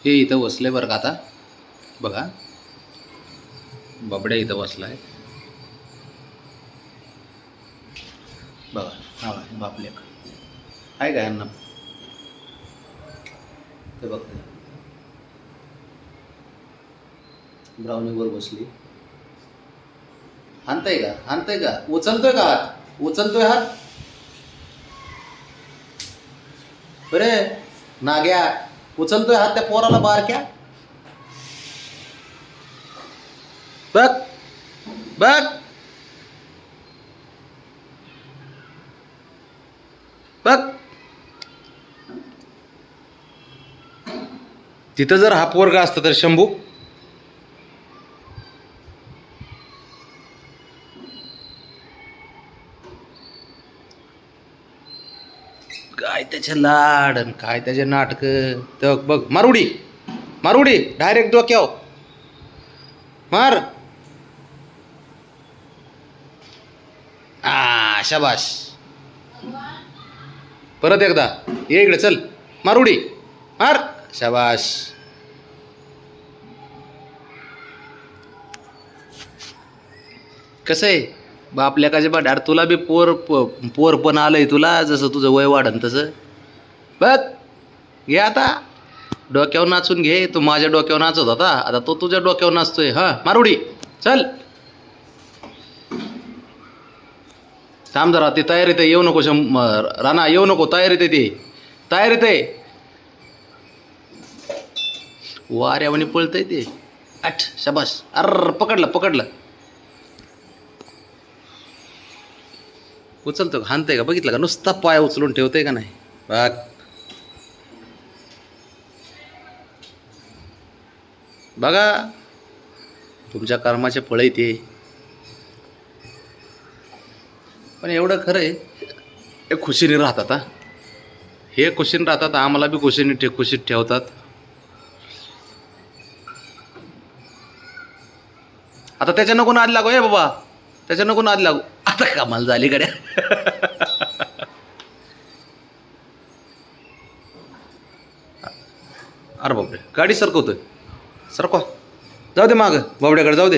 हे इथं बसले बरं का आता बघा. बाबड्या इथं बसलाय बघा. हा बापलेक आहे का यांना ते बघते. ब्राउनीवर बसली. हाणतंय का हाणतंय का उचलतोय का हात उचलतोय हात बरे नाग्या उचलतोय हात त्या पोराला बारक्या. बघ बघ बघ. तिथं जर हा पोरगा असता तर शंभू काय त्याचे लाड आणि काय त्याचे नाटक. तर बघ मारुडी मारुडी डायरेक्ट डोक्याव मार. शाबाश. परत एकदा ये इकडे चल मारुडी मार. शाबाश. कसं आहे बापल्या का जे बाढार तुला बी पोर पण आलंय तुला जसं तुझं वय वाढन तसं. बघ घे आता डोक्यावर नाचून घे. तू माझ्या डोक्यावर नाचत होता आता तो तुझ्या डोक्यावर नाचतोय. हा मारुडी चल थांब जरा. ती तयारीत आहे येऊ नको. राणा येऊ नको. तयारीत आहे ती तयारीत आहे. वाऱ्यावानी पळतंय ते. आठ शाबास. अर पकडलं पकडलं. उचलतो का हाणतंय का बघितलं का नुसता पाय उचलून ठेवतंय का नाही. बघ बघा तुमच्या कर्माचे फळ आहे ते. पण एवढं खरं आहे हे खुशीने राहतात. हा हे खुशीने राहतात. आम्हाला बी खुशीत ठेवतात. आता त्याच्या नको नाद लागू. हे बाबा त्याच्या नको नाद लागू. आता कमाल झाली गड्या. अरे बापरे गाडी सरकवतोय. सरकवा जाऊ दे मागं बाबड्याकडे जाऊ दे.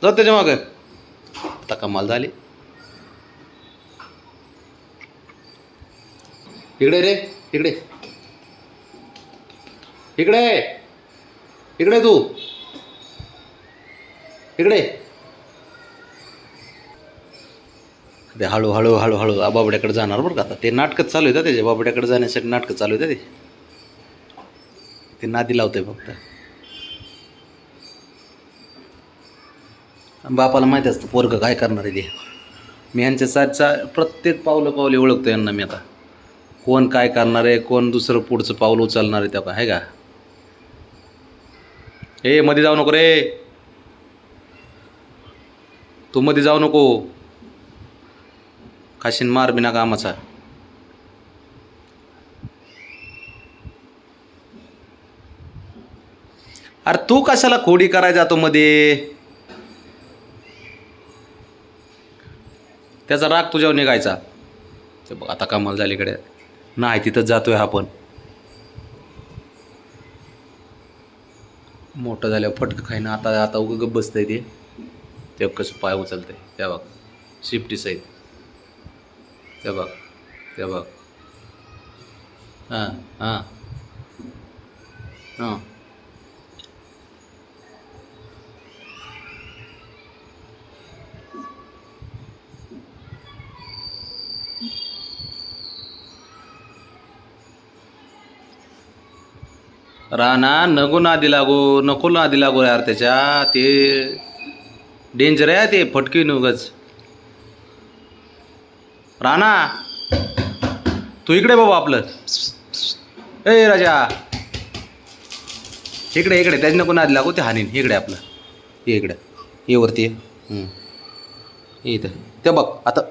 जाऊ त्याच्या मागं. आता कमाल झाली. इकडे रे इकडे इकडे इकडे तू इकडे. ते हळूहळू हळूहळू बाबड्याकडे जाणार बरं का. आता ते नाटकं चालू येतात त्याचे. बाबड्याकडे जाण्यासाठी नाटकं चालू येतात ते नादी लावतंय फक्त. बापाला माहिती असतं पोरगं काय करणार आहे ते. मी यांच्या साथचा प्रत्येक पावलं ओळखतो यांना मी. आता कोण काय करणार आहे कोण दुसरं पुढचं पाऊल उचलणार आहे त्या का आहे का. ए मध्ये जाऊ नको रे. तू मध्ये जाऊ नको. खाशीन मार बिना कामाचा. अरे तू कशाला खोडी करायला जातो मध्ये. त्याचा राग तुझ्यावर निघायचा. ते बघ आता कमाल झाली कडे. नाही तिथंच जातोय हा पण. मोठं झाल्यावर फटकं खाईन. आता आता उगं गप्प बसतंय ते. ते कसं पाय उचलतंय त्या बघ शिफ्टी सहित. ते बघ ते बघ. हां हां हां. राणा नको नादी लागू नको नादी लागू यार त्याच्या. ते डेंजर आहे ते फटकी उगाच. राणा तू इकडे बाबा आपलं. ए राजा इकडे इकडे त्याच्या नको नादी लागू. ते हानीन इकडे आपलं. ये इकडे ये वरती ये. इथं ते बघ आता.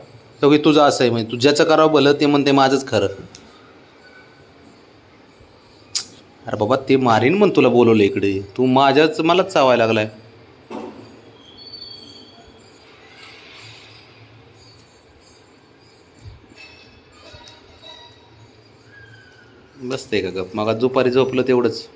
तो तुझं असं आहे म्हणजे तू ज्याचं करावं भलं ते म्हणते माझंच खरं. अरे बाबा ते मारीन म्हणून तुला बोलवलं इकडे. तू माझ्याच मलाच चावायला लागलाय. बसतंय का गप मग दुपारी झोपलं तेवढंच